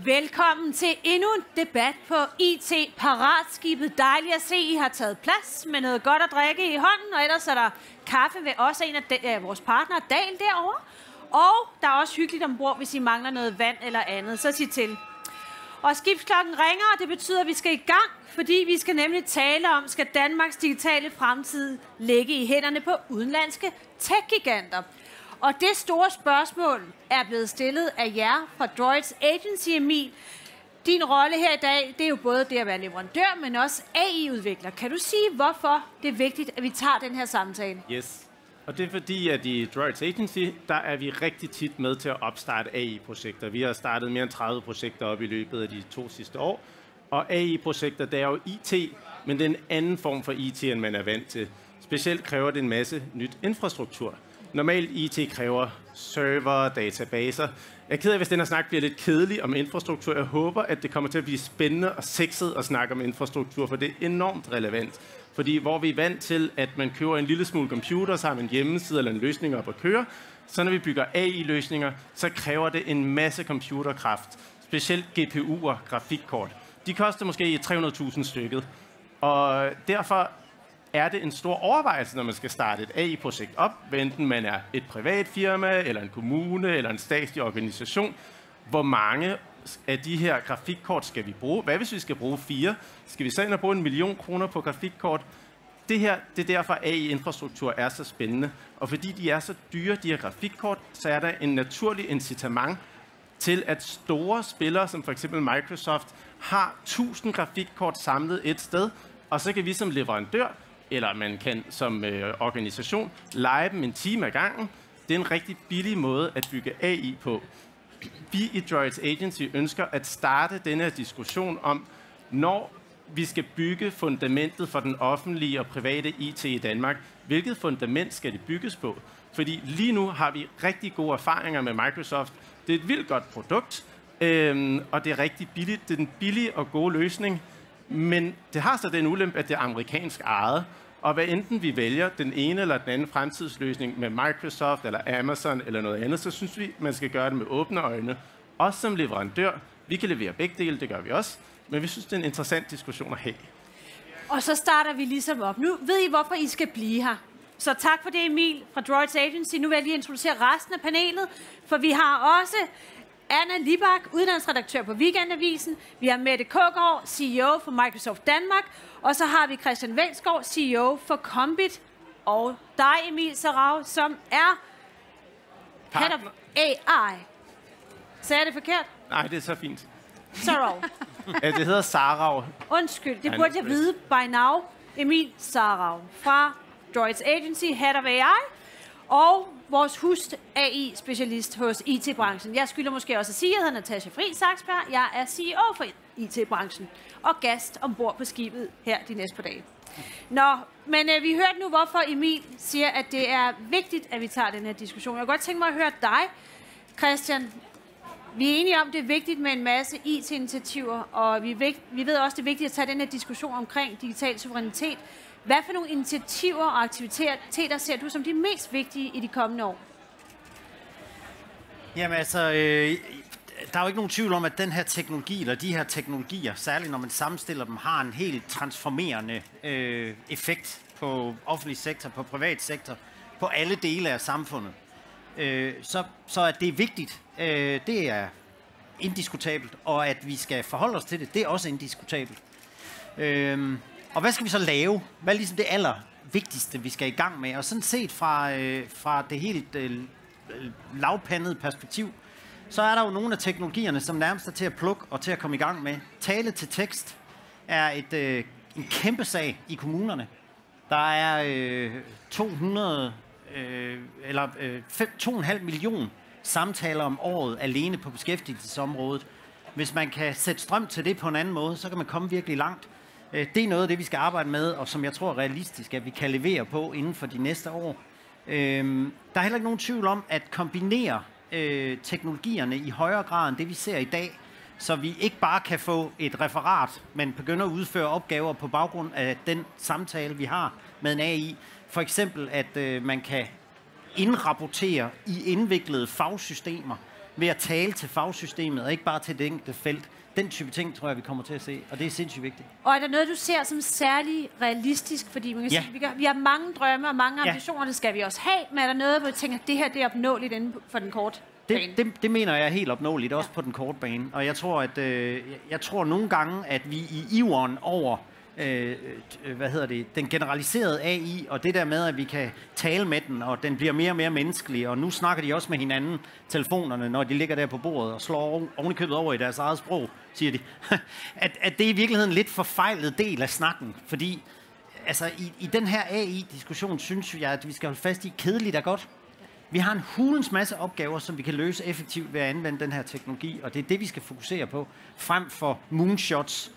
Velkommen til endnu en debat på IT Paratskibet. Dejligt at se, I har taget plads med noget godt at drikke i hånden, og ellers er der kaffe ved også en af vores partnere, Dahl, derovre. Og der er også hyggeligt ombord, hvis I mangler noget vand eller andet, så sig til. Og skibsklokken ringer, og det betyder, at vi skal i gang, fordi vi skal nemlig tale om, skal Danmarks digitale fremtid ligge i hænderne på udenlandske tech-giganter. Og det store spørgsmål er blevet stillet af jer fra Droids Agency, Emil. Din rolle her i dag, det er jo både det at være leverandør, men også AI-udvikler. Kan du sige, hvorfor det er vigtigt, at vi tager den her samtale? Yes. Og det er fordi, at i Droids Agency, der er vi rigtig tit med til at opstarte AI-projekter. Vi har startet mere end 30 projekter op i løbet af de 2 sidste år. Og AI-projekter, det er jo IT, men det er en anden form for IT, end man er vant til. Specielt kræver det en masse nyt infrastruktur. Normalt IT kræver server, databaser. Jeg er ked af, hvis den her snak bliver lidt kedelig om infrastruktur. Jeg håber, at det kommer til at blive spændende og sexet at snakke om infrastruktur, for det er enormt relevant. Fordi hvor vi er vant til, at man køber en lille smule computer, så har man en hjemmeside eller en løsning op at køre, så når vi bygger AI-løsninger, så kræver det en masse computerkraft. Specielt GPU'er, grafikkort. De koster måske 300.000 stykket. Og derfor er det en stor overvejelse, når man skal starte et AI-projekt op, enten man er et privat firma, eller en kommune, eller en statslig organisation. Hvor mange af de her grafikkort skal vi bruge? Hvad hvis vi skal bruge 4? Skal vi så ind og bruge 1 million kroner på grafikkort? Det er derfor, at AI-infrastruktur er så spændende. Og fordi de er så dyre, de her grafikkort, så er der en naturlig incitament til, at store spillere, som for eksempel Microsoft, har 1000 grafikkort samlet et sted, og så kan vi som leverandør, eller man kan som organisation, leje dem en time ad gangen. Det er en rigtig billig måde at bygge AI på. Vi i Droids Agency ønsker at starte denne diskussion om, når vi skal bygge fundamentet for den offentlige og private IT i Danmark, hvilket fundament skal det bygges på? Fordi lige nu har vi rigtig gode erfaringer med Microsoft. Det er et vildt godt produkt, og det er rigtig billigt. Det er den billige og gode løsning. Men det har så den ulempe, at det er amerikansk ejet. Og hvad enten vi vælger den ene eller den anden fremtidsløsning med Microsoft eller Amazon eller noget andet, så synes vi, man skal gøre det med åbne øjne. Også som leverandør. Vi kan levere begge dele, det gør vi også. Men vi synes, det er en interessant diskussion at have. Og så starter vi ligesom op. Nu ved I, hvorfor I skal blive her. Så tak for det, Emil fra Droids Agency. Nu vil jeg lige introducere resten af panelet, for vi har også Anna Libak, uddannelsesredaktør på Weekendavisen. Vi har Mette Kågaard, CEO for Microsoft Danmark. Og så har vi Christian Velsgaard, CEO for Kombit. Og dig, Emil Sarau, som er Head of AI. Sagde jeg det forkert? Nej, det er så fint. Sarau. Ja, det hedder Sarau. Undskyld, det burde jeg vide by now. Emil Sarau fra Droids Agency, Head of AI. Og vores AI-specialist hos IT-branchen. Jeg skylder måske også at sige, at jeg hedder Natasha Friis Saksberg. Jeg er CEO for IT-branchen og gæst ombord på skibet her de næste par dage. Nå, men vi hørte nu, hvorfor Emil siger, at det er vigtigt, at vi tager den her diskussion. Jeg kunne godt tænke mig at høre dig, Christian. Vi er enige om, at det er vigtigt med en masse IT-initiativer, og vi ved også, at det er vigtigt at tage den her diskussion omkring digital suverænitet. Hvad for nogle initiativer og aktiviteter ser du som de mest vigtige i de kommende år? Jamen altså, der er jo ikke nogen tvivl om, at den her teknologi, eller de her teknologier, særligt når man sammenstiller dem, har en helt transformerende effekt på offentlig sektor, på privat sektor, på alle dele af samfundet. Så at det er vigtigt, det er indiskutabelt, og at vi skal forholde os til det, det er også indiskutabelt. Og hvad skal vi så lave? Hvad er ligesom det allervigtigste, vi skal i gang med? Og sådan set fra det helt lavpandede perspektiv, så er der jo nogle af teknologierne, som nærmest er til at plukke og til at komme i gang med. Tale til tekst er en kæmpe sag i kommunerne. Der er 2,5 millioner samtaler om året alene på beskæftigelsesområdet. Hvis man kan sætte strøm til det på en anden måde, så kan man komme virkelig langt. Det er noget af det, vi skal arbejde med, og som jeg tror er realistisk, at vi kan levere på inden for de næste år. Der er heller ikke nogen tvivl om at kombinere teknologierne i højere grad end det, vi ser i dag, så vi ikke bare kan få et referat, men begynder at udføre opgaver på baggrund af den samtale, vi har med en AI. For eksempel, at man kan indrapportere i indviklede fagsystemer ved at tale til fagsystemet, og ikke bare til det enkelte felt. Den type ting, tror jeg, vi kommer til at se, og det er sindssygt vigtigt. Og er der noget, du ser som særlig realistisk? Fordi man kan sige, vi har mange drømme og mange ambitioner, det skal vi også have, men er der noget, hvor du tænker, at det her det er opnåeligt inden for den korte bane? Det mener jeg er helt opnåeligt, også på den korte bane. Og jeg tror nogle gange, at vi i iveren over den generaliserede AI, og det der med, at vi kan tale med den, og den bliver mere og mere menneskelig, og nu snakker de også med hinanden, telefonerne, når de ligger der på bordet og slår ovenikøbet over i deres eget sprog, siger de, at det er i virkeligheden en lidt forfejlet del af snakken, fordi altså, i den her AI-diskussion synes jeg, at vi skal holde fast i, kedeligt er godt. Vi har en hulens masse opgaver, som vi kan løse effektivt ved at anvende den her teknologi, og det er det, vi skal fokusere på, frem for moonshots.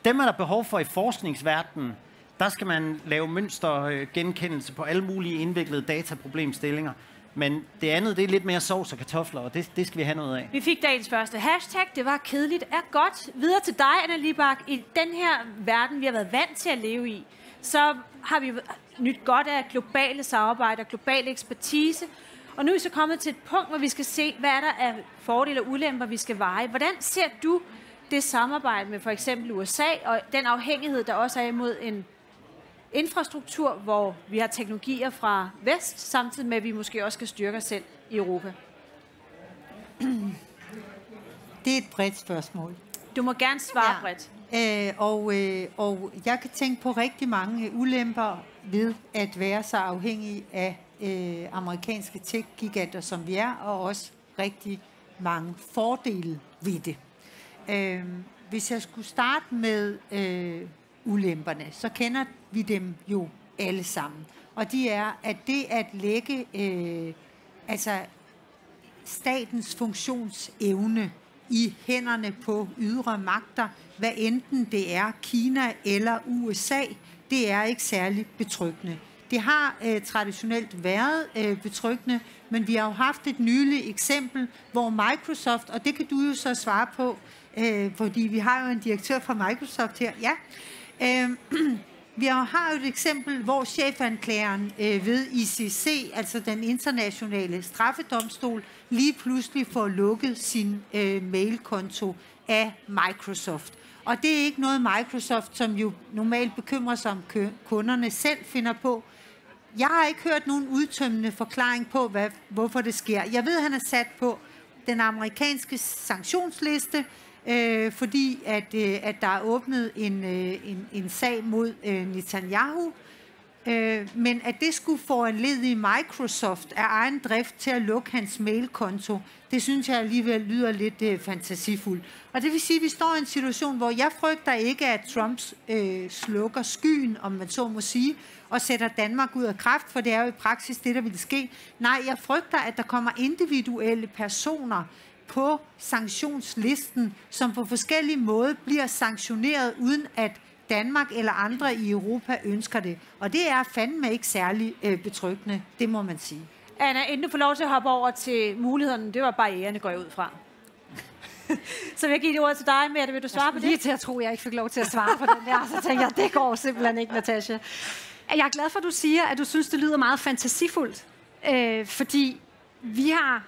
Dem er der behov for i forskningsverdenen. Der skal man lave mønstergenkendelse på alle mulige indviklede dataproblemstillinger. Men det andet, det er lidt mere sovs og kartofler, og det skal vi have noget af. Vi fik dagens første hashtag. Det var kedeligt er godt. Videre til dig, Anna Libak. I den her verden, vi har været vant til at leve i, så har vi nyt godt af globale samarbejder, global ekspertise. Og nu er vi så kommet til et punkt, hvor vi skal se, hvad er der af fordele og ulemper, vi skal veje. Hvordan ser du det samarbejde med for eksempel USA og den afhængighed, der også er imod en infrastruktur, hvor vi har teknologier fra vest, samtidig med, at vi måske også skal styrke os selv i Europa? Det er et bredt spørgsmål. Du må gerne svare bredt. Og jeg kan tænke på rigtig mange ulemper ved at være så afhængig af amerikanske tech-giganter, som vi er, og også rigtig mange fordele ved det. Hvis jeg skulle starte med ulemperne, så kender vi dem jo alle sammen. Og de er, at det at lægge statens funktionsevne i hænderne på ydre magter, hvad enten det er Kina eller USA, det er ikke særlig betryggende. Det har traditionelt været betryggende, men vi har jo haft et nyligt eksempel, hvor Microsoft, og det kan du jo så svare på, fordi vi har jo en direktør fra Microsoft her, vi har jo et eksempel, hvor chefanklageren ved ICC, altså den internationale straffedomstol, lige pludselig får lukket sin mailkonto af Microsoft. Og det er ikke noget Microsoft, som jo normalt bekymrer sig om kunderne selv finder på. Jeg har ikke hørt nogen udtømmende forklaring på, hvorfor det sker. Jeg ved, at han er sat på den amerikanske sanktionsliste, fordi at der er åbnet en sag mod Netanyahu. Men at det skulle foranledige Microsoft af egen drift til at lukke hans mailkonto, det synes jeg alligevel lyder lidt fantasifuldt. Og det vil sige, at vi står i en situation, hvor jeg frygter ikke, at Trump slukker skyen, om man så må sige, og sætter Danmark ud af kraft, for det er jo i praksis det, der vil ske. Nej, jeg frygter, at der kommer individuelle personer på sanktionslisten, som på forskellige måder bliver sanktioneret, uden at Danmark eller andre i Europa ønsker det. Og det er fandme ikke særlig betryggende, det må man sige. Anna, inden du får lov til at hoppe over til mulighederne, det var barriererne, går jeg ud fra. Så vil jeg give det ord til dig, Mette. Vil du svare på det? Lige til at tro, at jeg ikke fik lov til at svare på den der, så tænker jeg, det går simpelthen ikke, Natasha. Jeg er glad for, at du siger, at du synes, det lyder meget fantasifuldt. Fordi vi har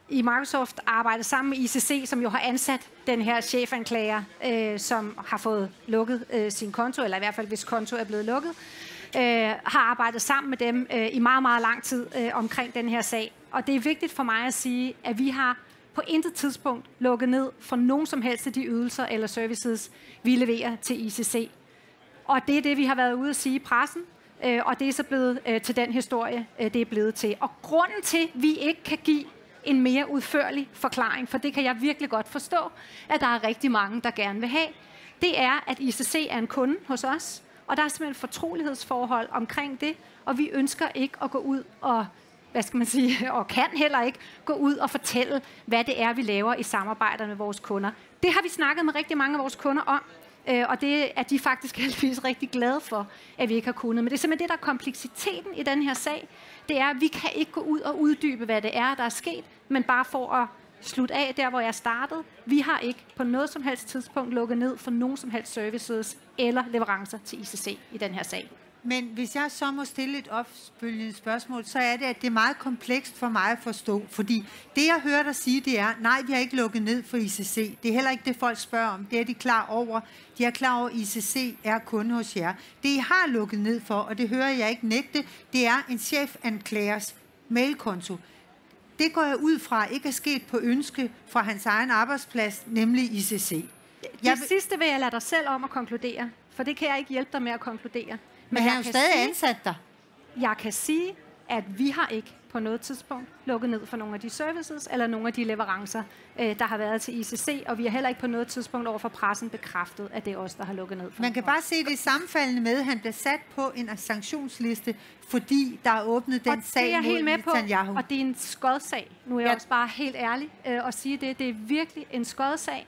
i Microsoft arbejdet sammen med ICC, som jo har ansat den her chefanklager, som har fået lukket sin konto, eller i hvert fald hvis konto er blevet lukket, har arbejdet sammen med dem i meget, meget lang tid omkring den her sag. Og det er vigtigt for mig at sige, at vi har på intet tidspunkt lukket ned for nogen som helst af de ydelser eller services, vi leverer til ICC. Og det er det, vi har været ude at sige i pressen, og det er så blevet til den historie, det er blevet til. Og grunden til, at vi ikke kan give en mere udførlig forklaring, for det kan jeg virkelig godt forstå, at der er rigtig mange, der gerne vil have, det er, at ICC er en kunde hos os, og der er simpelthen et fortrolighedsforhold omkring det, og vi ønsker ikke at gå ud og, og kan heller ikke gå ud og fortælle, hvad det er, vi laver i samarbejder med vores kunder. Det har vi snakket med rigtig mange af vores kunder om, og det er de faktisk heldigvis rigtig glade for, at vi ikke har kunnet. Men det er simpelthen det, der er kompleksiteten i den her sag. Det er, at vi kan ikke gå ud og uddybe, hvad det er, der er sket, men bare for at slutte af der, hvor jeg startede. Vi har ikke på noget som helst tidspunkt lukket ned for nogen som helst services eller leverancer til ICC i den her sag. Men hvis jeg så må stille et opfølgende spørgsmål, så er det, at det er meget komplekst for mig at forstå. Fordi det, jeg hører dig sige, det er, nej, vi har ikke lukket ned for ICC. Det er heller ikke det, folk spørger om. Det er de klar over. De er klar over, at ICC er kunde hos jer. Det, I har lukket ned for, og det hører jeg ikke nægte, det er en chefanklagers mailkonto. Det går jeg ud fra ikke er sket på ønske fra hans egen arbejdsplads, nemlig ICC. Det sidste vil jeg lade dig selv om at konkludere, for det kan jeg ikke hjælpe dig med at konkludere. Men han er jo stadig ansat der. Jeg kan sige, at vi har ikke på noget tidspunkt lukket ned for nogle af de services eller nogle af de leverancer, der har været til ICC, og vi har heller ikke på noget tidspunkt over for pressen bekræftet, at det er os, der har lukket ned for. Man kan bare se det sammenfaldende med, at han bliver sat på en sanktionsliste, fordi der er åbnet den sag mod Netanyahu. Og det er en skodsag. Nu er jeg også bare helt ærlig at sige det. Det er virkelig en skodsag,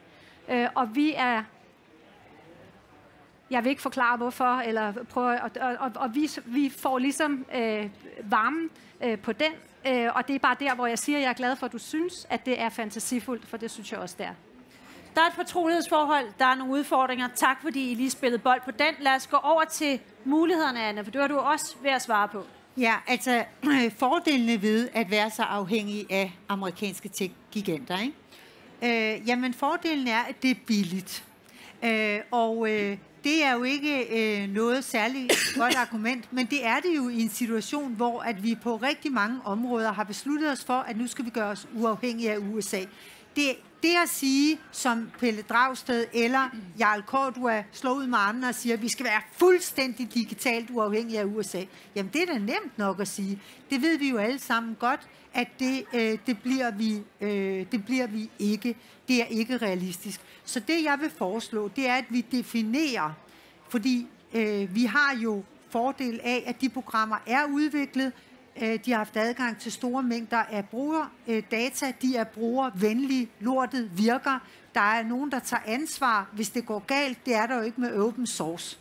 og vi er... Jeg vil ikke forklare hvorfor, eller prøve, og vi får ligesom varmen på den, og det er bare der, hvor jeg siger, at jeg er glad for, at du synes, at det er fantasifuldt, for det synes jeg også, det er. Der er et fortrolighedsforhold, der er nogle udfordringer. Tak, fordi I lige spillede bold på den. Lad os gå over til mulighederne, Anna, for det var du også ved at svare på. Ja, altså fordelene ved at være så afhængig af amerikanske tech-giganter, ikke? Jamen fordelen er, at det er billigt. Det er jo ikke noget særligt godt argument, men det er det jo i en situation, hvor at vi på rigtig mange områder har besluttet os for, at nu skal vi gøre os uafhængige af USA. Det at sige, som Pelle Dragsted eller Jarl Cordua slår ud med andre og siger, at vi skal være fuldstændig digitalt uafhængige af USA, jamen det er da nemt nok at sige. Det ved vi jo alle sammen godt, at det bliver vi ikke. Det er ikke realistisk. Så det, jeg vil foreslå, det er, at vi definerer, fordi vi har jo fordel af, at de programmer er udviklet, de har haft adgang til store mængder af brugerdata, de er brugervenlige, lortet virker, der er nogen, der tager ansvar, hvis det går galt, det er der jo ikke med open source.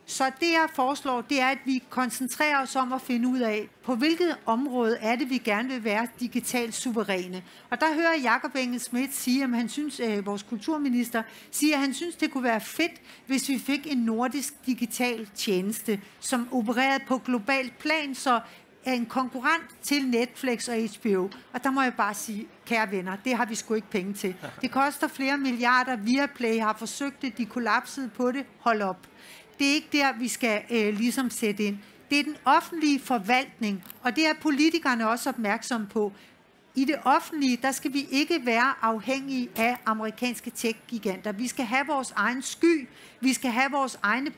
Så det, jeg foreslår, det er, at vi koncentrerer os om at finde ud af, på hvilket område er det, vi gerne vil være digitalt suveræne. Og der hører Jakob Engel-Schmidt sige, at han synes, vores kulturminister siger, at han synes, det kunne være fedt, hvis vi fik en nordisk digital tjeneste, som opererede på globalt plan, så er en konkurrent til Netflix og HBO. Og der må jeg bare sige, kære venner, det har vi sgu ikke penge til. Det koster flere milliarder. Viaplay har forsøgt det, de kollapsede på det. Hold op. Det er ikke der, vi skal ligesom sætte ind. Det er den offentlige forvaltning, og det er politikerne også opmærksomme på. I det offentlige, der skal vi ikke være afhængige af amerikanske tech-giganter. Vi skal have vores egen sky, vi skal have vores egne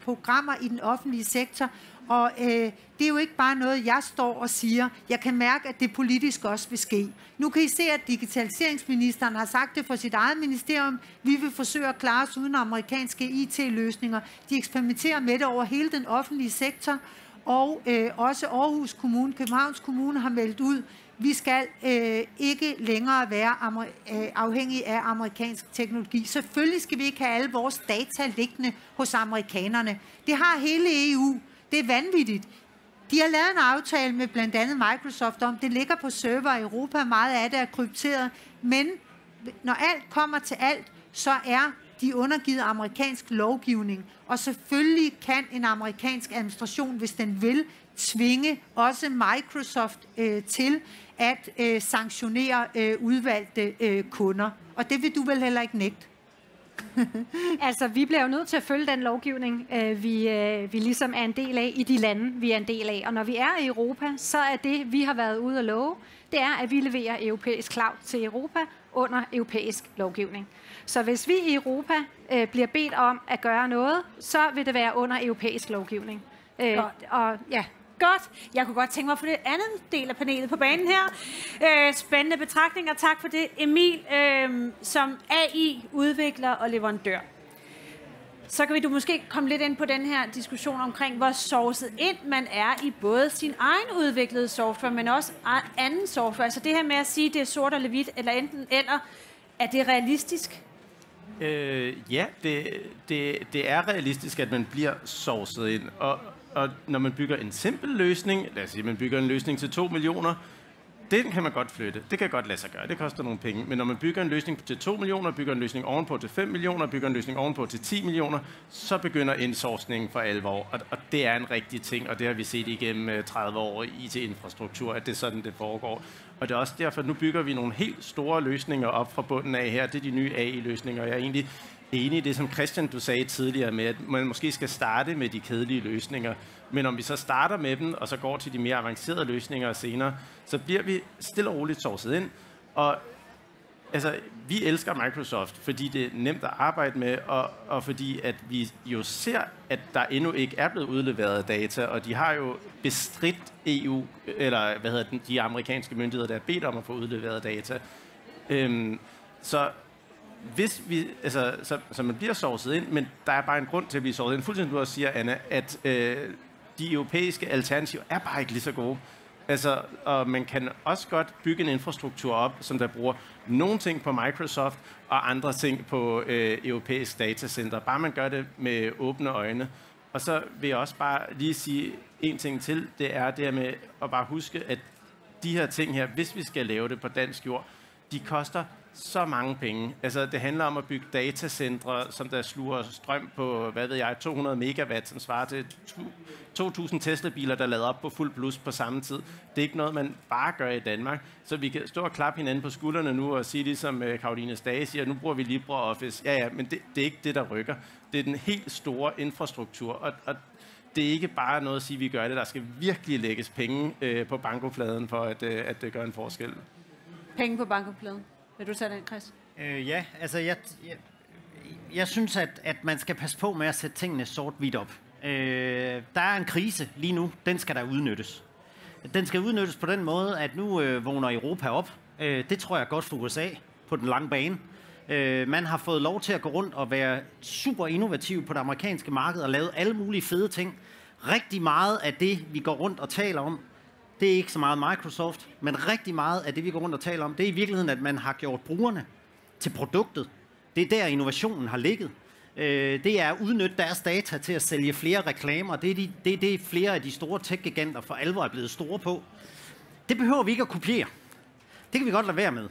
programmer i den offentlige sektor, og det er jo ikke bare noget, jeg står og siger. Jeg kan mærke, at det politisk også vil ske. Nu kan I se, at digitaliseringsministeren har sagt det for sit eget ministerium. Vi vil forsøge at klare os uden amerikanske IT-løsninger. De eksperimenterer med det over hele den offentlige sektor, og også Aarhus Kommune, Københavns Kommune har meldt ud, vi skal ikke længere være afhængige af amerikansk teknologi. Selvfølgelig skal vi ikke have alle vores data liggende hos amerikanerne. Det har hele EU. Det er vanvittigt. De har lavet en aftale med blandt andet Microsoft om, det ligger på server i Europa, meget af det er krypteret, men når alt kommer til alt, så er de undergivet amerikansk lovgivning, og selvfølgelig kan en amerikansk administration, hvis den vil, tvinge også Microsoft til at sanktionere udvalgte kunder. Og det vil du vel heller ikke nægte? Altså, vi bliver jo nødt til at følge den lovgivning, vi ligesom er en del af i de lande, vi er en del af. Og når vi er i Europa, så er det, vi har været ude at love, det er, at vi leverer europæisk cloud til Europa under europæisk lovgivning. Så hvis vi i Europa bliver bedt om at gøre noget, så vil det være under europæisk lovgivning. Og ja. Godt. Jeg kunne godt tænke mig at få det andet del af panelet på banen her. Spændende betragtninger. Tak for det. Emil, som AI-udvikler og leverandør. Så kan du måske komme lidt ind på den her diskussion omkring, hvor sourcet ind man er i både sin egen udviklede software, men også anden software. Altså det her med at sige, at det er sort eller hvidt, eller enten eller, er det realistisk? Ja, det er realistisk, at man bliver sourcet ind. Og når man bygger en simpel løsning, lad os sige, man bygger en løsning til 2 millioner, den kan man godt flytte. Det kan godt lade sig gøre. Det koster nogle penge. Men når man bygger en løsning til 2 millioner, bygger en løsning ovenpå til 5 millioner, bygger en løsning ovenpå til 10 millioner, så begynder indsourcingen for alvor. Og det er en rigtig ting, og det har vi set igennem 30 år i IT-infrastruktur, at det er sådan, det foregår. Og det er også derfor, at nu bygger vi nogle helt store løsninger op fra bunden af her. Det er de nye AI-løsninger. Jeg er egentlig enig i det, som Christian, du sagde tidligere, med at man måske skal starte med de kedelige løsninger. Men om vi så starter med dem, og så går til de mere avancerede løsninger senere, så bliver vi stille og roligt sourcet ind. Og altså, vi elsker Microsoft, fordi det er nemt at arbejde med, og fordi at vi jo ser, at der endnu ikke er blevet udleveret data, og de har jo bestridt EU, eller de amerikanske myndigheder, der har bedt om at få udleveret data. Så hvis vi, altså, så man bliver sourcet ind, men der er bare en grund til at blive sourcet ind. Fuldstændig du også siger, Anna, at de europæiske alternativer er bare ikke lige så gode. Altså, og man kan også godt bygge en infrastruktur op, som der bruger nogle ting på Microsoft og andre ting på europæisk datacenter. Bare man gør det med åbne øjne. Og så vil jeg også bare lige sige en ting til. Det er det med at bare huske, at de her ting her, hvis vi skal lave det på dansk jord, de koster så mange penge. Altså, det handler om at bygge datacentre, som der sluger strøm på, 200 megawatt, som svarer til 2.000 Tesla-biler, der lader op på fuld plus på samme tid. Det er ikke noget, man bare gør i Danmark. Så vi kan stå og klappe hinanden på skuldrene nu og sige, ligesom Caroline Stage siger, nu bruger vi LibreOffice. Ja, men det er ikke det, der rykker. Det er den helt store infrastruktur, og det er ikke bare noget at sige, at vi gør det. Der skal virkelig lægges penge på bankofladen for, at det gør en forskel. Penge på bankofladen. Vil du tage den, Chris? Ja, altså jeg synes, at man skal passe på med at sætte tingene sort-hvidt op. Der er en krise lige nu, den skal der udnyttes. Den skal udnyttes på den måde, at nu vågner Europa op. Det tror jeg godt for USA på den lange bane. Man har fået lov til at gå rundt og være super innovativ på det amerikanske marked og lave alle mulige fede ting. Rigtig meget af det, vi går rundt og taler om, det er ikke så meget Microsoft, men rigtig meget af det, vi går rundt og taler om, det er i virkeligheden, at man har gjort brugerne til produktet. Det er der, innovationen har ligget. Det er at udnytte deres data til at sælge flere reklamer. Det er det flere af de store tech-giganter for alvor er blevet store på. Det behøver vi ikke at kopiere. Det kan vi godt lade være med.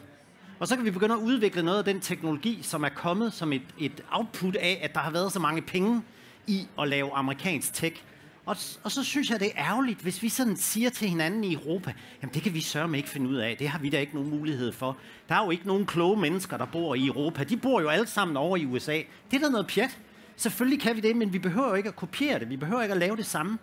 Og så kan vi begynde at udvikle noget af den teknologi, som er kommet som et output af, at der har været så mange penge i at lave amerikansk tech. Og så synes jeg, det er ærgerligt, hvis vi sådan siger til hinanden i Europa, jamen det kan vi sørme ikke finde ud af, det har vi da ikke nogen mulighed for. Der er jo ikke nogen kloge mennesker, der bor i Europa. De bor jo alle sammen over i USA. Det er da noget pjat. Selvfølgelig kan vi det, men vi behøver jo ikke at kopiere det. Vi behøver ikke at lave det samme.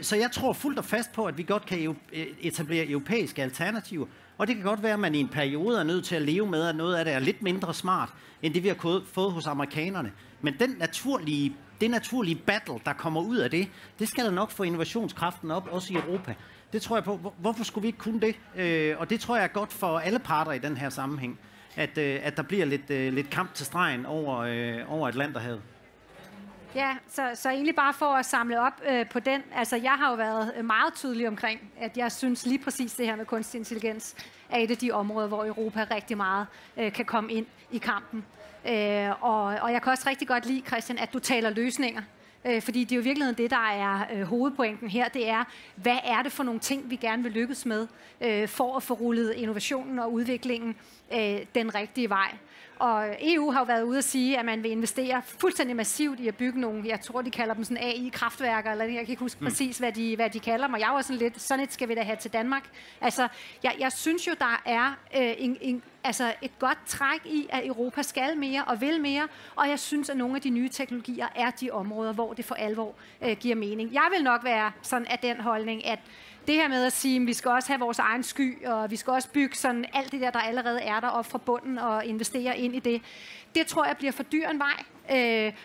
Så jeg tror fuldt og fast på, at vi godt kan etablere europæiske alternativer. Og det kan godt være, at man i en periode er nødt til at leve med, at noget af det er lidt mindre smart, end det vi har fået hos amerikanerne. Men det naturlige battle, der kommer ud af det, det skal da nok få innovationskraften op, også i Europa. Det tror jeg på. Hvorfor skulle vi ikke kunne det? Og det tror jeg er godt for alle parter i den her sammenhæng, at der bliver lidt kamp til stregen over Atlanterhavet. Ja, så egentlig bare for at samle op på den. Altså, jeg har jo været meget tydelig omkring, at jeg synes lige præcis det her med kunstig intelligens er et af de områder, hvor Europa rigtig meget kan komme ind i kampen. Og jeg kan også rigtig godt lide, Christian, at du taler løsninger. Fordi det er jo i virkeligheden det, der er hovedpointen her. Det er, hvad er det for nogle ting, vi gerne vil lykkes med, for at få rullet innovationen og udviklingen den rigtige vej. Og EU har jo været ude at sige, at man vil investere fuldstændig massivt i at bygge nogle, jeg tror, de kalder dem sådan AI-kraftværker, eller jeg kan ikke huske præcis, hvad de kalder dem, og jeg var sådan lidt, sådan et skal vi da have til Danmark. Altså, jeg synes jo, der er et godt træk i, at Europa skal mere og vil mere, og jeg synes, at nogle af de nye teknologier er de områder, hvor det for alvor giver mening. Jeg vil nok være sådan af den holdning, at det her med at sige, at vi skal også have vores egen sky, og vi skal også bygge sådan alt det der allerede er der op fra bunden og investere ind i det. Det tror jeg bliver for dyr en vej.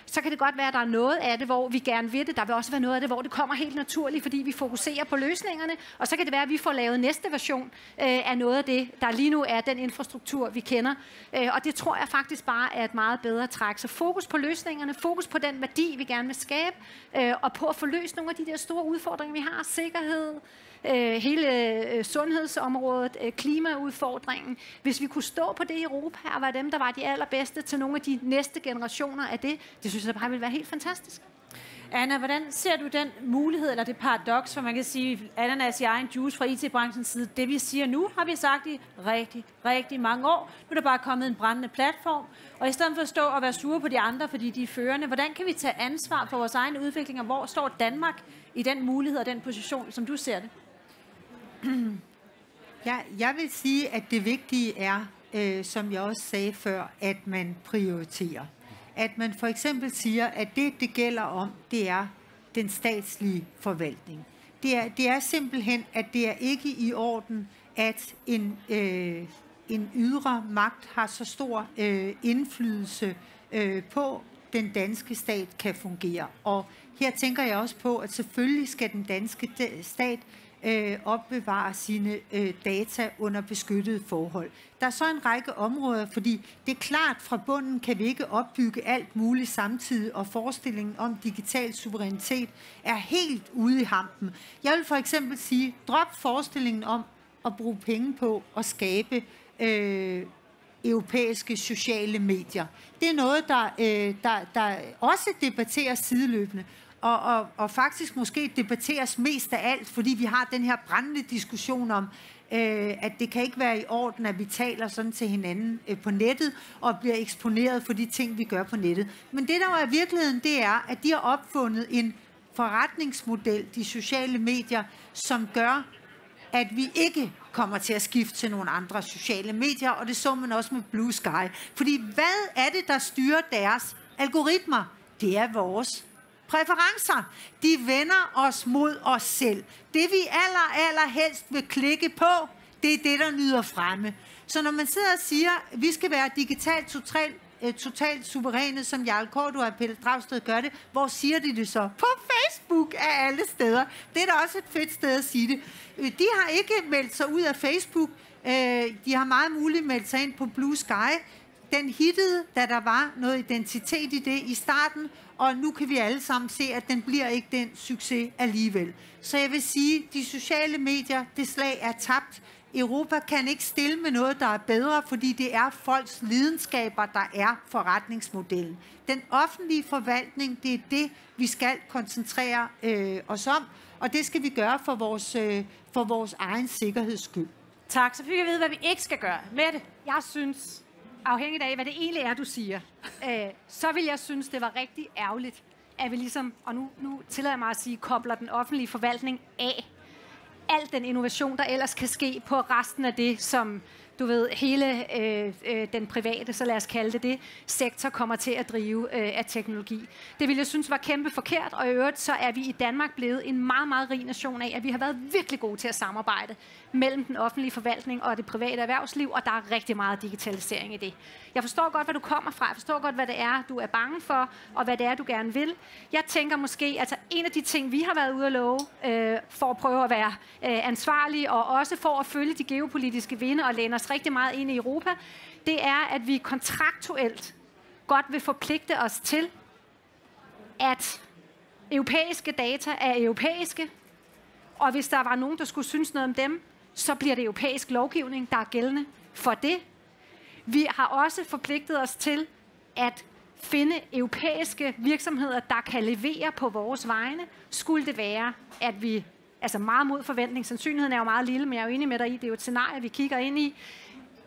Så kan det godt være, at der er noget af det, hvor vi gerne vil det. Der vil også være noget af det, hvor det kommer helt naturligt, fordi vi fokuserer på løsningerne. Og så kan det være, at vi får lavet næste version af noget af det, der lige nu er den infrastruktur, vi kender. Og det tror jeg faktisk bare er et meget bedre træk. Så fokus på løsningerne, fokus på den værdi, vi gerne vil skabe, og på at få løst nogle af de der store udfordringer, vi har. Sikkerhed, hele sundhedsområdet, klimaudfordringen. Hvis vi kunne stå på det i Europa og være dem, der var de allerbedste til nogle af de næste generationer af det, det synes jeg bare ville være helt fantastisk. Anna, hvordan ser du den mulighed, eller det paradoks, for man kan sige, ananas i egen juice fra IT-branchens side, det vi siger nu, har vi sagt i rigtig mange år. Nu er der bare kommet en brændende platform, og i stedet for at stå og være sure på de andre, fordi de er førende, hvordan kan vi tage ansvar for vores egen udvikling, og hvor står Danmark i den mulighed og den position, som du ser det? Jeg vil sige, at det vigtige er, som jeg også sagde før, at man prioriterer. At man for eksempel siger, at det gælder om, det er den statslige forvaltning. Det er simpelthen, at det er ikke i orden, at en ydre magt har så stor indflydelse på, den danske stat kan fungere. Og her tænker jeg også på, at selvfølgelig skal den danske stat opbevare sine data under beskyttede forhold. Der er så en række områder, fordi det er klart, fra bunden kan vi ikke opbygge alt muligt samtidig, og forestillingen om digital suverænitet er helt ude i hampen. Jeg vil for eksempel sige, drop forestillingen om at bruge penge på at skabe europæiske sociale medier. Det er noget, der også debatteres sideløbende. Og faktisk måske debatteres mest af alt, fordi vi har den her brændende diskussion om, at det kan ikke være i orden, at vi taler sådan til hinanden på nettet og bliver eksponeret for de ting, vi gør på nettet. Men det, der er virkeligheden, det er, at de har opfundet en forretningsmodel, de sociale medier, som gør, at vi ikke kommer til at skifte til nogle andre sociale medier, og det så man også med Blue Sky. Fordi hvad er det, der styrer deres algoritmer? Det er vores præferencer. De vender os mod os selv. Det vi allerhelst vil klikke på, det er det, der nyder fremme. Så når man sidder og siger, at vi skal være digitalt totalt suveræne, som Jarl Corydon og Pelle Dragsted gør det, hvor siger de det så? På Facebook af alle steder. Det er da også et fedt sted at sige det. De har ikke meldt sig ud af Facebook. De har meget muligt meldt sig ind på Blue Sky. Den hittede, da der var noget identitet i det i starten, og nu kan vi alle sammen se, at den bliver ikke den succes alligevel. Så jeg vil sige, de sociale medier, det slag er tabt. Europa kan ikke stille med noget, der er bedre, fordi det er folks lidenskaber, der er forretningsmodellen. Den offentlige forvaltning, det er det, vi skal koncentrere os om, og det skal vi gøre for vores egen sikkerheds skyld. Tak, så fik jeg vide, hvad vi ikke skal gøre. Mette? Jeg synes, afhængigt af, hvad det egentlig er, du siger, så vil jeg synes, det var rigtig ærgerligt, at vi ligesom, og nu tillader jeg mig at sige, kobler den offentlige forvaltning af al den innovation, der ellers kan ske på resten af det, som du ved, hele den private, så lad os kalde det, sektor kommer til at drive af teknologi. Det vil jeg synes var kæmpe forkert, og i øvrigt så er vi i Danmark blevet en meget, meget rig nation af, at vi har været virkelig gode til at samarbejde mellem den offentlige forvaltning og det private erhvervsliv, og der er rigtig meget digitalisering i det. Jeg forstår godt, hvad du kommer fra. Jeg forstår godt, hvad det er, du er bange for, og hvad det er, du gerne vil. Jeg tænker måske, altså en af de ting, vi har været ude at love, for at prøve at være ansvarlige, og også for at følge de geopolitiske vinde og læne os rigtig meget ind i Europa, det er, at vi kontraktuelt godt vil forpligte os til, at europæiske data er europæiske, og hvis der var nogen, der skulle synes noget om dem, så bliver det europæisk lovgivning, der er gældende for det. Vi har også forpligtet os til at finde europæiske virksomheder, der kan levere på vores vegne. Skulle det være, at vi, altså meget mod forventning, sandsynligheden er jo meget lille, men jeg er jo enig med dig i, det er jo et scenarie, vi kigger ind i,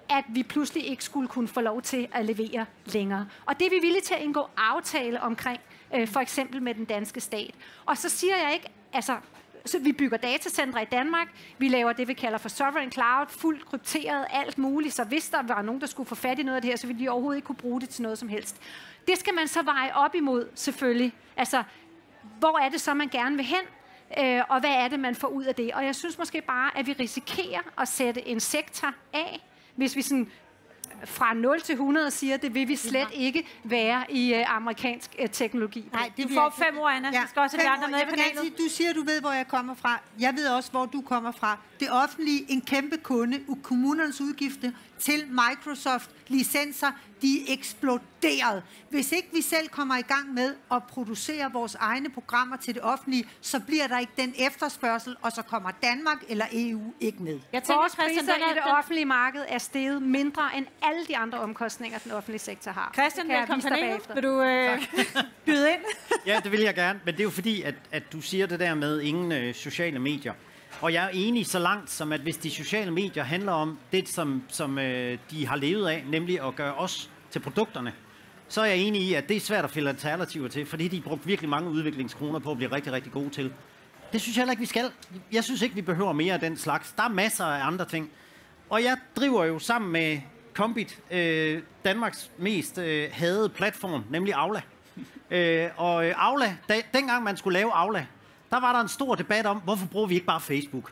at vi pludselig ikke skulle kunne få lov til at levere længere. Og det er vi villige til at indgå aftale omkring, for eksempel med den danske stat. Og så siger jeg ikke, altså, så vi bygger datacentre i Danmark, vi laver det, vi kalder for sovereign cloud, fuldt krypteret, alt muligt, så hvis der var nogen, der skulle få fat i noget af det her, så ville de overhovedet ikke kunne bruge det til noget som helst. Det skal man så veje op imod, selvfølgelig. Altså, hvor er det så, man gerne vil hen, og hvad er det, man får ud af det? Og jeg synes måske bare, at vi risikerer at sætte en sektor af, hvis vi sådan fra 0 til 100 siger, det vil vi slet ikke være i amerikansk teknologi. Nej, du får 5 år, Anna. Ja, skal også have de andre med i panelet. Du siger, du ved, hvor jeg kommer fra. Jeg ved også, hvor du kommer fra. Det offentlige, en kæmpe kunde, kommunernes udgifter til Microsoft, licenser, de er eksploderet. Hvis ikke vi selv kommer i gang med at producere vores egne programmer til det offentlige, så bliver der ikke den efterspørgsel, og så kommer Danmark eller EU ikke med. Jeg tænker, Vores Christian, priser i det offentlige marked er steget mindre end alle de andre omkostninger, den offentlige sektor har. Christian, Kan jeg velkommen vise dig på bagefter. Vil du byde ind? Ja, det vil jeg gerne, men det er jo fordi, at du siger det der med ingen sociale medier. Og jeg er enig så langt, som at hvis de sociale medier handler om det, som de har levet af, nemlig at gøre os til produkterne, så er jeg enig i, at det er svært at finde alternativer til, fordi de har brugt virkelig mange udviklingskroner på at blive rigtig, rigtig gode til. Det synes jeg heller ikke, vi skal. Jeg synes ikke, vi behøver mere af den slags. Der er masser af andre ting. Og jeg driver jo sammen med Kombit, Danmarks mest hadede platform, nemlig Aula. Og Aula, dengang man skulle lave Aula, der var der en stor debat om, hvorfor bruger vi ikke bare Facebook?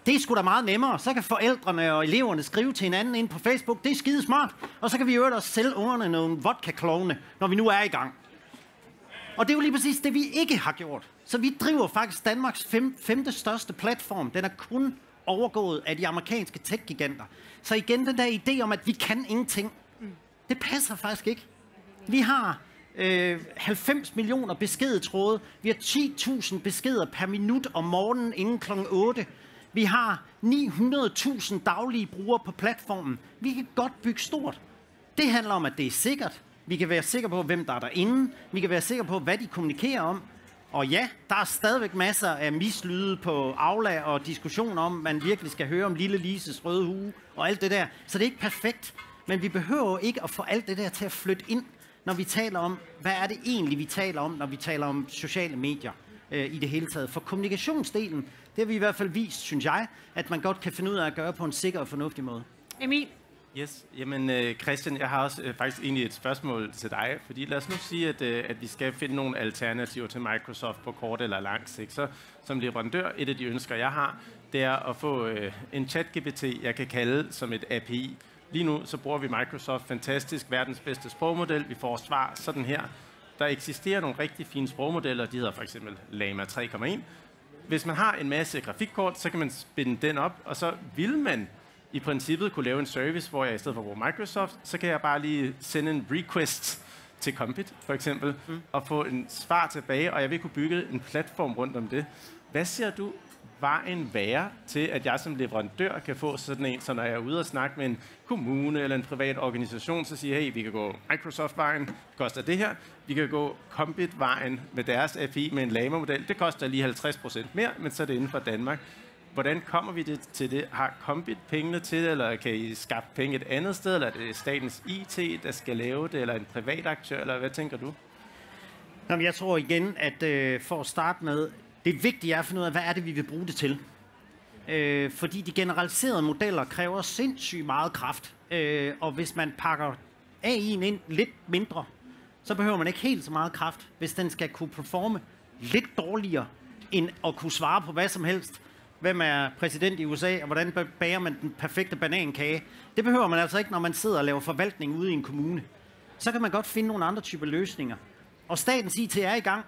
Det er sgu da meget nemmere. Så kan forældrene og eleverne skrive til hinanden ind på Facebook. Det er skide smart. Og så kan vi jo også sælge ungerne nogle vodka-klovne, når vi nu er i gang. Og det er jo lige præcis det, vi ikke har gjort. Så vi driver faktisk Danmarks femte største platform. Den er kun overgået af de amerikanske tech-giganter. Så igen den der idé om, at vi kan ingenting, det passer faktisk ikke. Vi har 90 millioner beskedetråde. Vi har 10.000 beskeder per minut om morgenen inden kl. 8. Vi har 900.000 daglige brugere på platformen. Vi kan godt bygge stort. Det handler om, at det er sikkert. Vi kan være sikre på, hvem der er derinde. Vi kan være sikre på, hvad de kommunikerer om. Og ja, der er stadigvæk masser af mislyde på Aula og diskussioner om, man virkelig skal høre om lille Lises røde hue og alt det der. Så det er ikke perfekt. Men vi behøver ikke at få alt det der til at flytte ind, når vi taler om, hvad er det egentlig, vi taler om, når vi taler om sociale medier i det hele taget. For kommunikationsdelen, det har vi i hvert fald vist, synes jeg, at man godt kan finde ud af at gøre på en sikker og fornuftig måde. Emil? Yes, jamen Christian, jeg har også faktisk egentlig et spørgsmål til dig, fordi lad os nu sige, at vi skal finde nogle alternativer til Microsoft på kort eller lang sigt. Så som leverandør, et af de ønsker, jeg har, det er at få en chat-GPT, jeg kan kalde som et API. Lige nu så bruger vi Microsoft fantastisk, verdens bedste sprogmodel. Vi får svar sådan her. Der eksisterer nogle rigtig fine sprogmodeller, de hedder for eksempel Llama 3,1. Hvis man har en masse grafikkort, så kan man spænde den op, og så vil man i princippet kunne lave en service, hvor jeg i stedet for at bruge Microsoft, så kan jeg bare lige sende en request til Compit, for eksempel, og få en svar tilbage, og jeg vil kunne bygge en platform rundt om det. Hvad siger du, vejen være til, at jeg som leverandør kan få sådan en, så når jeg er ude og snakke med en kommune eller en privat organisation, så siger hey, vi kan gå Microsoft-vejen, koster det her. Vi kan gå Compit-vejen med deres API med en Llama-model. Det koster lige 50% mere, men så er det inden for Danmark. Hvordan kommer vi til det? Har Compit pengene til det, eller kan I skaffe penge et andet sted, eller er det statens IT, der skal lave det, eller en privat aktør, eller hvad tænker du? Jamen, jeg tror igen, at for at starte med, det vigtige er at finde ud af, hvad er det, vi vil bruge det til. Fordi de generaliserede modeller kræver sindssygt meget kraft. Og hvis man pakker AI'en ind lidt mindre, så behøver man ikke helt så meget kraft, hvis den skal kunne performe lidt dårligere, end at kunne svare på hvad som helst. Hvem er præsident i USA, og hvordan bager man den perfekte banankage? Det behøver man altså ikke, når man sidder og laver forvaltning ude i en kommune. Så kan man godt finde nogle andre typer løsninger. Og statens IT er i gang.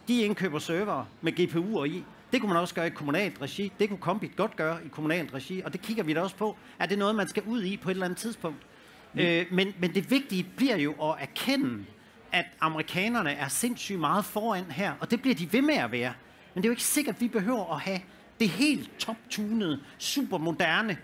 De indkøber servere med GPU'er i. Det kunne man også gøre i kommunalt regi. Det kunne Compit godt gøre i kommunalt regi. Og det kigger vi da også på. Er det noget, man skal ud i på et eller andet tidspunkt? Men det vigtige bliver jo at erkende, at amerikanerne er sindssygt meget foran her. Og det bliver de ved med at være. Men det er jo ikke sikkert, at vi behøver at have det helt top-tunede, supermoderne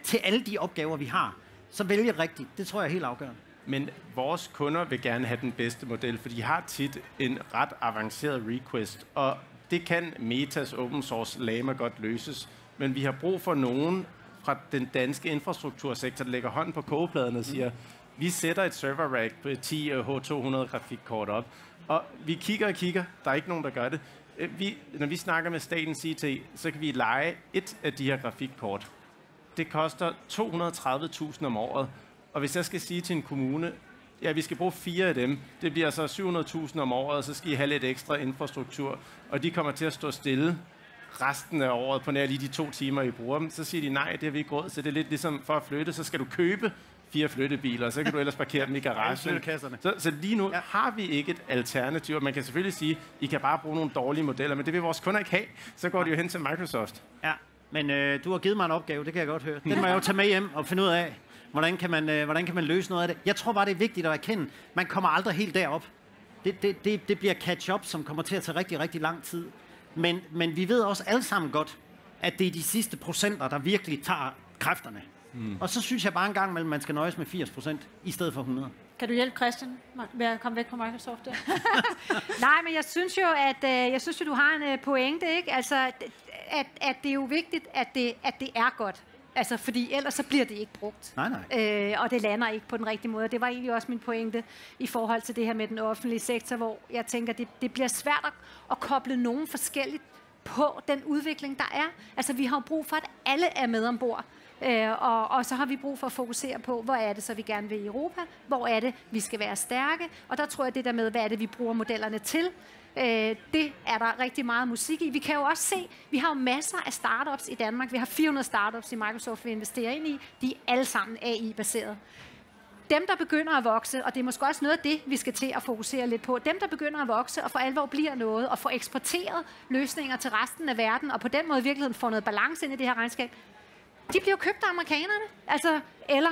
til alle de opgaver, vi har. Så vælge rigtigt. Det tror jeg er helt afgørende. Men vores kunder vil gerne have den bedste model, for de har tit en ret avanceret request, og det kan Metas open source Llama godt løses. Men vi har brug for nogen fra den danske infrastruktursektor, der lægger hånden på kogepladen og siger, vi sætter et server rack på 10 H200 grafikkort op, og vi kigger og kigger, der er ikke nogen, der gør det. Når vi snakker med statens IT, så kan vi leje et af de her grafikkort. Det koster 230.000 om året. Og hvis jeg skal sige til en kommune, ja, vi skal bruge 4 af dem, det bliver så 700.000 om året, og så skal I have lidt ekstra infrastruktur, og de kommer til at stå stille resten af året på nær lige de 2 timer, I bruger dem. Så siger de, nej, det har vi ikke råd til. Det er lidt ligesom for at flytte, så skal du købe 4 flyttebiler, og så kan du ellers parkere dem i garagen. Så lige nu har vi ikke et alternativ. Man kan selvfølgelig sige, I kan bare bruge nogle dårlige modeller, men det vil vores kunder ikke have. Så går de jo hen til Microsoft. Ja, men du har givet mig en opgave, det kan jeg godt høre. Den må jeg jo tage med hjem og finde ud af, Hvordan kan man løse noget af det? Jeg tror bare, det er vigtigt at erkende, man kommer aldrig helt derop. Det bliver catch-up, som kommer til at tage rigtig, rigtig lang tid. Men vi ved også alle sammen godt, at det er de sidste procenter, der virkelig tager kræfterne. Og så synes jeg bare en gang imellem, man skal nøjes med 80% i stedet for 100. Kan du hjælpe Christian med at komme væk fra Microsoft der? Nej, men jeg synes jo, du har en pointe, ikke? Altså, at det er jo vigtigt, at det er godt. Altså, fordi ellers så bliver det ikke brugt. Nej. Og det lander ikke på den rigtige måde. Det var egentlig også min pointe i forhold til det her med den offentlige sektor, hvor jeg tænker, det bliver svært at koble nogen forskelligt på den udvikling, der er. Altså, vi har brug for, at alle er med ombord. Og så har vi brug for at fokusere på, hvor er det så, vi gerne vil i Europa? Hvor er det, vi skal være stærke? Og der tror jeg, det der med, hvad er det, vi bruger modellerne til? Det er der rigtig meget musik i. Vi kan jo også se, vi har jo masser af startups i Danmark. Vi har 400 startups i Microsoft, vi investerer ind i. De er alle sammen AI-baseret. Dem, der begynder at vokse, og det er måske også noget af det, vi skal til at fokusere lidt på, dem, der begynder at vokse og for alvor bliver noget, og får eksporteret løsninger til resten af verden, og på den måde i virkeligheden får noget balance ind i det her regnskab, de bliver købt af amerikanerne. Altså, eller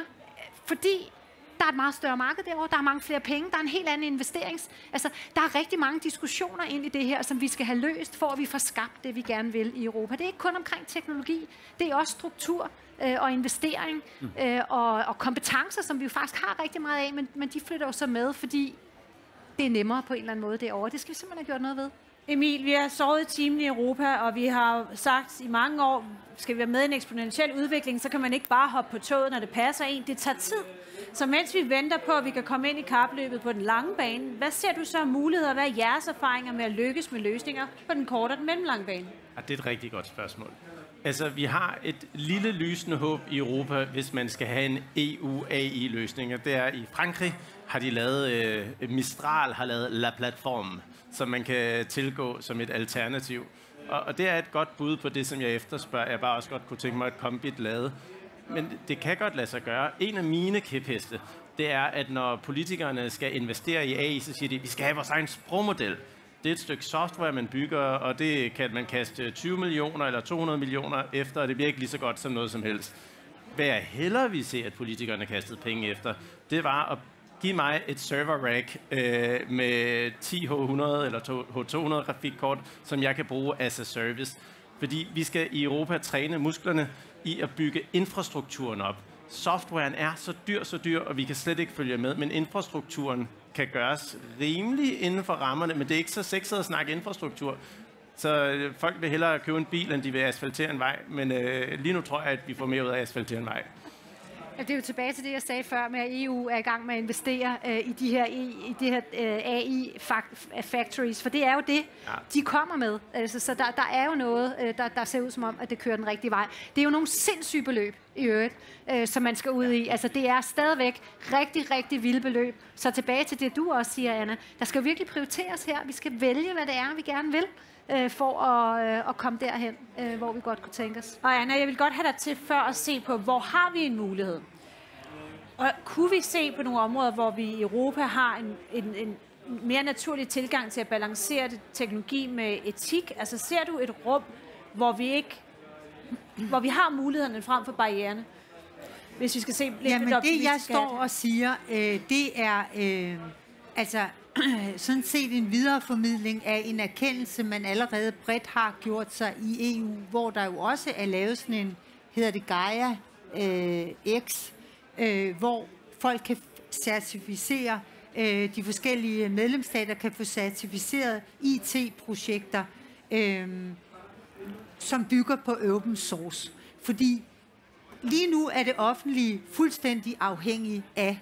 fordi der er et meget større marked derovre, der er mange flere penge, der er en helt anden investerings... Altså, der er rigtig mange diskussioner ind i det her, som vi skal have løst, for at vi får skabt det, vi gerne vil i Europa. Det er ikke kun omkring teknologi, det er også struktur og investering og kompetencer, som vi jo faktisk har rigtig meget af, men de flytter jo så med, fordi det er nemmere på en eller anden måde derovre. Det skal vi simpelthen have gjort noget ved. Emil, vi har sovet i timen i Europa, og vi har sagt i mange år, skal vi være med i en eksponentiel udvikling, så kan man ikke bare hoppe på toget, når det passer en. Det tager tid. Så mens vi venter på, at vi kan komme ind i kapløbet på den lange bane, hvad ser du så af muligheder? Hvad er jeres erfaringer med at lykkes med løsninger på den korte og den mellemlange bane? Ja, det er et rigtig godt spørgsmål. Altså, vi har et lille lysende håb i Europa, hvis man skal have en EU-AI-løsning. Det er i Frankrig, har de lavet, Mistral har lavet La Platform, som man kan tilgå som et alternativ. Og det er et godt bud på det, som jeg efterspørger. Jeg bare også godt kunne tænke mig et Kombit lade. Men det kan godt lade sig gøre. En af mine kæpheste, det er, at når politikerne skal investere i AI, så siger de, at vi skal have vores egen sprogmodel. Det er et stykke software, man bygger, og det kan man kaste 20 millioner eller 200 millioner efter, og det bliver ikke lige så godt som noget som helst. Hvad jeg hellere vil se, at politikerne kastede penge efter, det var at give mig et server rack med 10 H100 eller H200 grafikkort, som jeg kan bruge as a service. Fordi vi skal i Europa træne musklerne i at bygge infrastrukturen op. Softwaren er så dyr, og vi kan slet ikke følge med, men infrastrukturen kan gøres rimelig inden for rammerne, men det er ikke så sexet at snakke infrastruktur. Så folk vil hellere købe en bil, end de vil asfaltere en vej, men lige nu tror jeg, at vi får mere ud af at asfaltere en vej. Det er jo tilbage til det, jeg sagde før, med at EU er i gang med at investere i de her AI-factories, for det er jo det, de kommer med. Altså, så der er jo noget, der ser ud som om, at det kører den rigtige vej. Det er jo nogle sindssyge beløb i øvrigt, som man skal ud i. Altså, det er stadigvæk rigtig, rigtig vilde beløb. Så tilbage til det, du også siger, Anna. Der skal jo virkelig prioriteres her. Vi skal vælge, hvad det er, vi gerne vil, for at komme derhen, hvor vi godt kunne tænke os. Og Anna, jeg vil godt have dig til før at se på, hvor har vi en mulighed? Og kunne vi se på nogle områder, hvor vi i Europa har en mere naturlig tilgang til at balancere teknologi med etik? Altså ser du et rum, hvor vi har mulighederne frem for barriererne? Hvis vi skal se lidt Jamen det, jeg står og siger, det er altså sådan set en videreformidling af en erkendelse, man allerede bredt har gjort sig i EU, hvor der jo også er lavet sådan en, hedder det Gaia X, hvor folk kan certificere, de forskellige medlemsstater kan få certificeret IT-projekter, som bygger på open source. Fordi lige nu er det offentlige fuldstændig afhængige af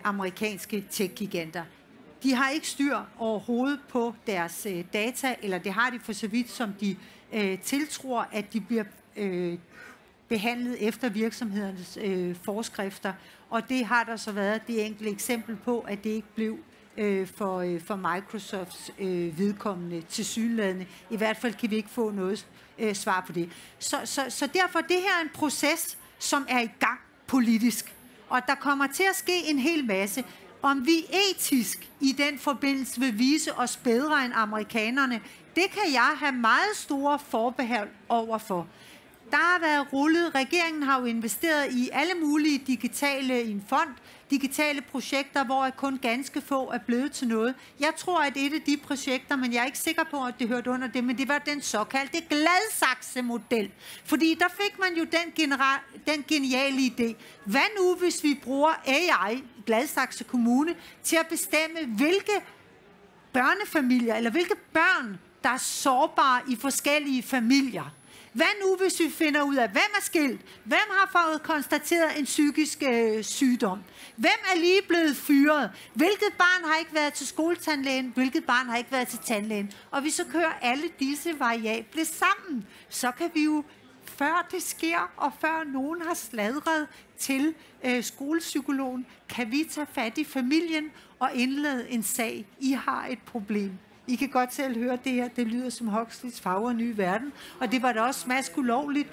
amerikanske tech-giganter. De har ikke styr overhovedet på deres data, eller det har de for så vidt, som de tiltror, at de bliver behandlet efter virksomhedernes forskrifter. Og det har der så været det enkelte eksempel på, at det ikke blev for Microsofts vedkommende tilsyneladende. I hvert fald kan vi ikke få noget svar på det. Så derfor det her er en proces, som er i gang politisk. Og der kommer til at ske en hel masse. Om vi etisk i den forbindelse vil vise os bedre end amerikanerne, det kan jeg have meget store forbehold overfor. Der har været rullet. Regeringen har jo investeret i alle mulige digitale projekter, hvor kun ganske få er blevet til noget. Jeg tror, at et af de projekter, men jeg er ikke sikker på, at det hørte under det, men det var den såkaldte Gladsaxe-model. Fordi der fik man jo den geniale idé. Hvad nu, hvis vi bruger AI i Gladsaxe Kommune til at bestemme, hvilke børnefamilier, eller hvilke børn, der er sårbare i forskellige familier? Hvad nu, hvis vi finder ud af, hvem er skilt? Hvem har fået konstateret en psykisk sygdom? Hvem er lige blevet fyret? Hvilket barn har ikke været til skoletandlægen? Hvilket barn har ikke været til tandlægen? Og vi så kører alle disse variable sammen, så kan vi jo, før det sker, og før nogen har sladret til skolepsykologen, kan vi tage fat i familien og indlede en sag. I har et problem. I kan godt selv høre det her, det lyder som Huxleys Fagre Nye Verden, og det var da også smask ulovligt,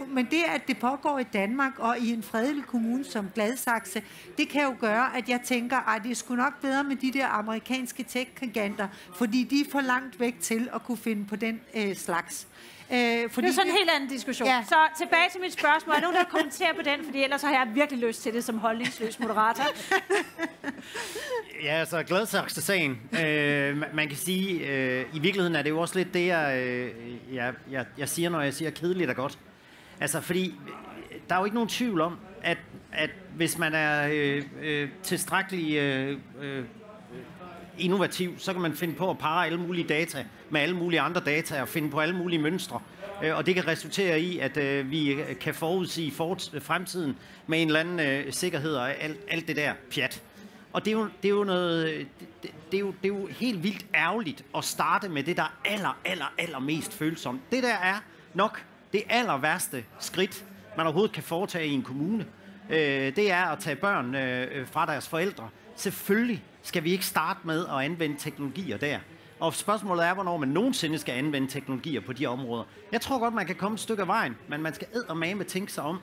men det, at det pågår i Danmark og i en fredelig kommune som Gladsaxe, det kan jo gøre, at jeg tænker, at det er sgu nok bedre med de der amerikanske tech-giganter, fordi de er for langt væk til at kunne finde på den slags. Det er sådan en helt anden diskussion. Ja. Så tilbage til mit spørgsmål. Er nogen, der kommenterer på den? Fordi ellers har jeg virkelig lyst til det som holdningsløs moderator. Ja, altså Gladsaxe-sagen. Man kan sige, i virkeligheden er det jo også lidt det, jeg siger, når jeg siger kedeligt og godt. Altså, fordi der er jo ikke nogen tvivl om, at hvis man er tilstrækkelig innovativ, så kan man finde på at parre alle mulige data med alle mulige andre data og finde på alle mulige mønstre. Og det kan resultere i, at vi kan forudsige fremtiden med en eller anden sikkerhed og alt det der pjat. Og det er jo noget, det er jo helt vildt ærgerligt at starte med det, der er allermest følsomt. Det der er nok det aller værste skridt, man overhovedet kan foretage i en kommune. Det er at tage børn fra deres forældre. Selvfølgelig skal vi ikke starte med at anvende teknologier der. Og spørgsmålet er, hvornår man nogensinde skal anvende teknologier på de områder. Jeg tror godt, man kan komme et stykke af vejen, men man skal eddermame tænke sig om.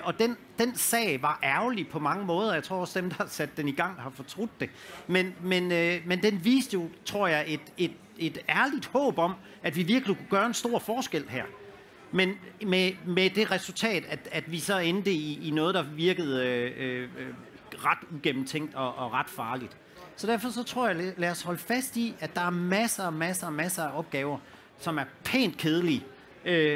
Og den sag var ærgerlig på mange måder. Jeg tror også, dem, der har sat den i gang, har fortrudt det. Men den viste jo, tror jeg, et ærligt håb om, at vi virkelig kunne gøre en stor forskel her. Men med det resultat, at vi så endte i noget, der virkede ret ugennemtænkt og ret farligt. Så derfor så tror jeg, lad os holde fast i, at der er masser af opgaver, som er pænt kedelige,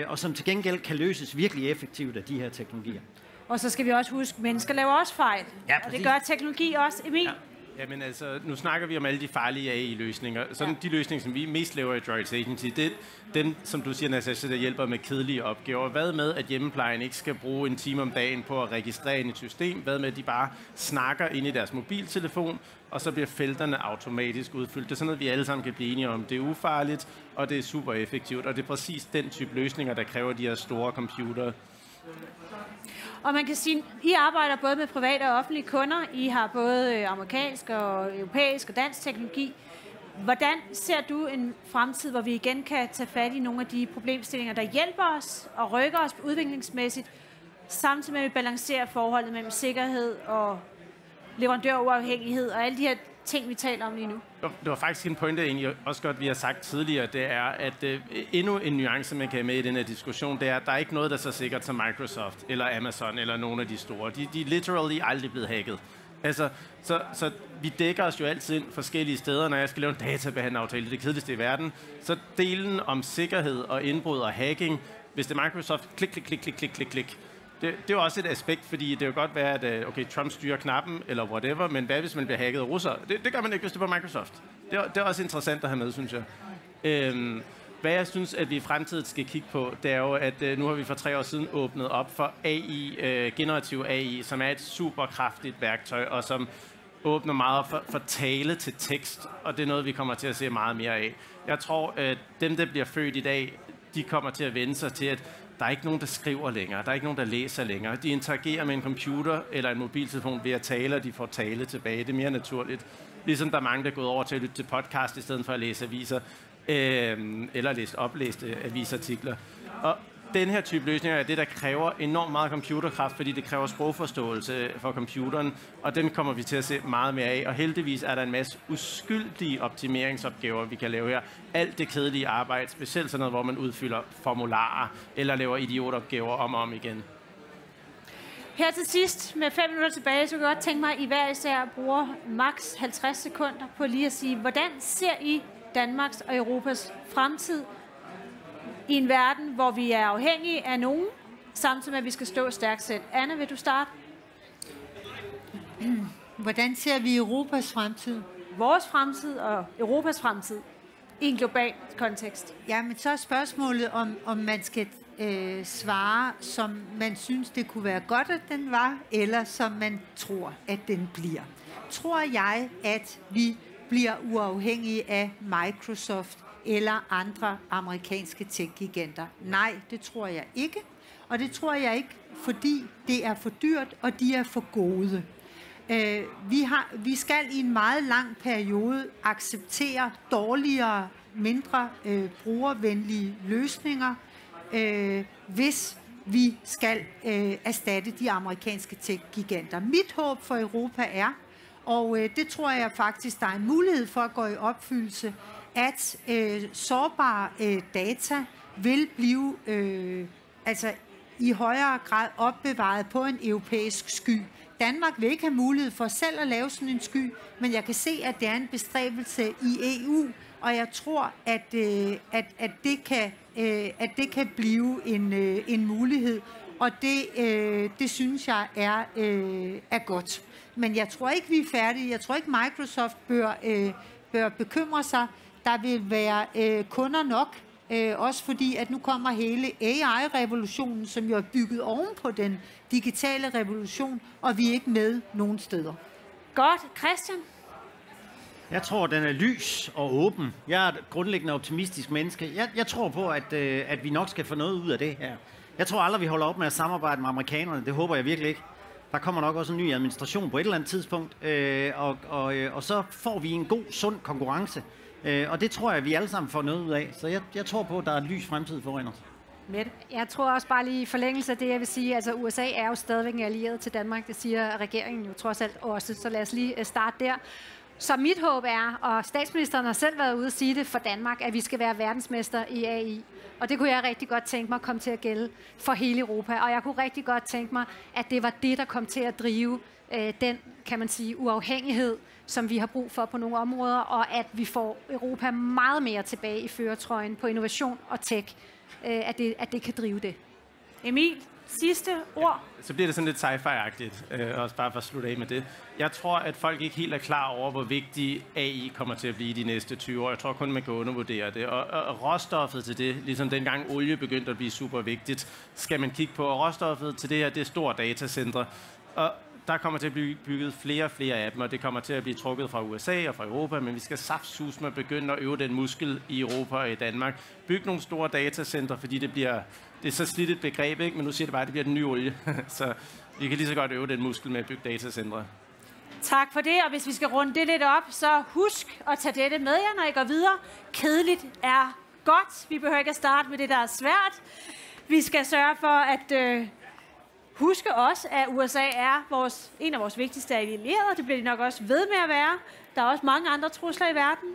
og som til gengæld kan løses virkelig effektivt af de her teknologier. Og så skal vi også huske, at mennesker laver også fejl. Ja, og det gør teknologi også. Emil? Ja. Jamen altså, nu snakker vi om alle de farlige AI-løsninger. Sådan de løsninger, som vi mest laver i Droids Agency, det er dem, som du siger, Natasha, der hjælper med kedelige opgaver. Hvad med, at hjemmeplejen ikke skal bruge en time om dagen på at registrere ind i et system? Hvad med, at de bare snakker ind i deres mobiltelefon, og så bliver felterne automatisk udfyldt? Det er sådan noget, vi alle sammen kan blive enige om. Det er ufarligt, og det er super effektivt, og det er præcis den type løsninger, der kræver de her store computere. Og man kan sige, at I arbejder både med private og offentlige kunder. I har både amerikansk og europæisk og dansk teknologi. Hvordan ser du en fremtid, hvor vi igen kan tage fat i nogle af de problemstillinger, der hjælper os og rykker os udviklingsmæssigt, samtidig med at vi balancerer forholdet mellem sikkerhed og leverandøruafhængighed og alle de her ting, vi taler om lige nu? Det var faktisk en pointe, egentlig også godt, vi har sagt tidligere, det er, at endnu en nuance, man kan have med i den her diskussion, det er, at der er ikke noget, der er så sikkert som Microsoft eller Amazon eller nogle af de store. De er literally aldrig blevet hacket. Altså, så vi dækker os jo altid ind forskellige steder, når jeg skal lave en databehandleraftale, det kedeligste i verden. Så delen om sikkerhed og indbrud og hacking, hvis det er Microsoft, klik. Det er jo også et aspekt, fordi det kan godt være, at okay, Trump styrer knappen, eller whatever, men hvad hvis man bliver hacket af russere? Det gør man ikke, hvis det er på Microsoft. Det er også interessant at have med, synes jeg. Hvad jeg synes, at vi i fremtiden skal kigge på, det er jo, at nu har vi for 3 år siden åbnet op for AI, generativ AI, som er et superkraftigt værktøj, og som åbner meget for tale til tekst, og det er noget, vi kommer til at se meget mere af. Jeg tror, at dem, der bliver født i dag, de kommer til at vende sig til, at der er ikke nogen, der skriver længere. Der er ikke nogen, der læser længere. De interagerer med en computer eller en mobiltelefon ved at tale, og de får tale tilbage. Det er mere naturligt. Ligesom der er mange, der er gået over til at lytte til podcast, i stedet for at læse aviser, eller læse oplæste avisartikler. den her type løsninger er det, der kræver enormt meget computerkraft, fordi det kræver sprogforståelse for computeren, og den kommer vi til at se meget mere af. Og heldigvis er der en masse uskyldige optimeringsopgaver, vi kan lave her. Alt det kedelige arbejde, specielt sådan noget, hvor man udfylder formularer eller laver idiotopgaver om og om igen. Her til sidst, med 5 minutter tilbage, så kan jeg godt tænke mig, at I hver især bruger maks 50 sekunder på lige at sige, hvordan ser I Danmarks og Europas fremtid i en verden, hvor vi er afhængige af nogen, samtidig med, at vi skal stå stærkt selv. Anne, vil du starte? Hvordan ser vi Europas fremtid? Vores fremtid og Europas fremtid i en global kontekst. Ja, men så er spørgsmålet, om man skal svare, som man synes, det kunne være godt, at den var, eller som man tror, at den bliver. Tror jeg, at vi bliver uafhængige af Microsoft eller andre amerikanske tech-giganter? Nej, det tror jeg ikke. Og det tror jeg ikke, fordi det er for dyrt, og de er for gode. Vi skal i en meget lang periode acceptere dårligere, mindre brugervenlige løsninger, hvis vi skal erstatte de amerikanske tech-giganter. Mit håb for Europa er, og det tror jeg faktisk, der er en mulighed for at gå i opfyldelse, at sårbare data vil blive i højere grad opbevaret på en europæisk sky. Danmark vil ikke have mulighed for selv at lave sådan en sky, men jeg kan se, at det er en bestræbelse i EU, og jeg tror, at det kan blive en mulighed, og det synes jeg er godt. Men jeg tror ikke, vi er færdige. Jeg tror ikke, Microsoft bør bekymre sig. Der vil være kunder nok, også fordi, at nu kommer hele AI-revolutionen, som jo er bygget oven på den digitale revolution, og vi er ikke med nogen steder. Godt. Christian? Jeg tror, den er lys og åben. Jeg er et grundlæggende optimistisk menneske. Jeg tror på, at vi nok skal få noget ud af det her. Jeg tror aldrig, vi holder op med at samarbejde med amerikanerne. Det håber jeg virkelig ikke. Der kommer nok også en ny administration på et eller andet tidspunkt, og så får vi en god, sund konkurrence. Og det tror jeg, vi alle sammen får noget ud af. Så jeg tror på, at der er en lys fremtid foran os. Mette? Jeg tror også bare lige i forlængelse af det, jeg vil sige, altså USA er jo stadigvæk en allieret til Danmark. Det siger regeringen jo trods alt også, så lad os lige starte der. Så mit håb er, og statsministeren har selv været ude at sige det for Danmark, at vi skal være verdensmester i AI. Og det kunne jeg rigtig godt tænke mig komme til at gælde for hele Europa. Og jeg kunne rigtig godt tænke mig, at det var det, der kom til at drive den, kan man sige, uafhængighed, som vi har brug for på nogle områder, og at vi får Europa meget mere tilbage i førertrøjen på innovation og tech, at det kan drive det. Emil, sidste ord? Ja, så bliver det sådan lidt sci-fi-agtigt, også bare for at slutte af med det. Jeg tror, at folk ikke helt er klar over, hvor vigtig AI kommer til at blive de næste 20 år. Jeg tror kun, man kan undervurdere det. Og råstoffet til det, ligesom dengang olie begyndte at blive super vigtigt, skal man kigge på. Og råstoffet til det her, det er store datacentre. Og der kommer til at blive bygget flere og flere af dem, og det kommer til at blive trukket fra USA og fra Europa, men vi skal saftsus med at begynde at øve den muskel i Europa og i Danmark. Bygge nogle store datacenter, fordi det er så slidt et begreb, ikke? Men nu siger det bare, at det bliver den nye olie. Så vi kan lige så godt øve den muskel med at bygge datacentre. Tak for det, og hvis vi skal runde det lidt op, så husk at tage dette med jer, når I går videre. Kedeligt er godt. Vi behøver ikke at starte med det, der er svært. Vi skal sørge for at huske også, at USA er en af vores vigtigste allierede. Det bliver de nok også ved med at være. Der er også mange andre trusler i verden.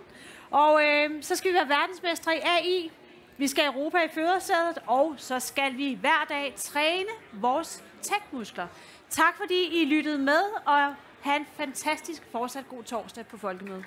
Og så skal vi være verdensmestre i AI. Vi skal Europa i førersædet, og så skal vi hver dag træne vores tech-muskler. Tak fordi I lyttede med, og have en fantastisk fortsat god torsdag på Folkemødet.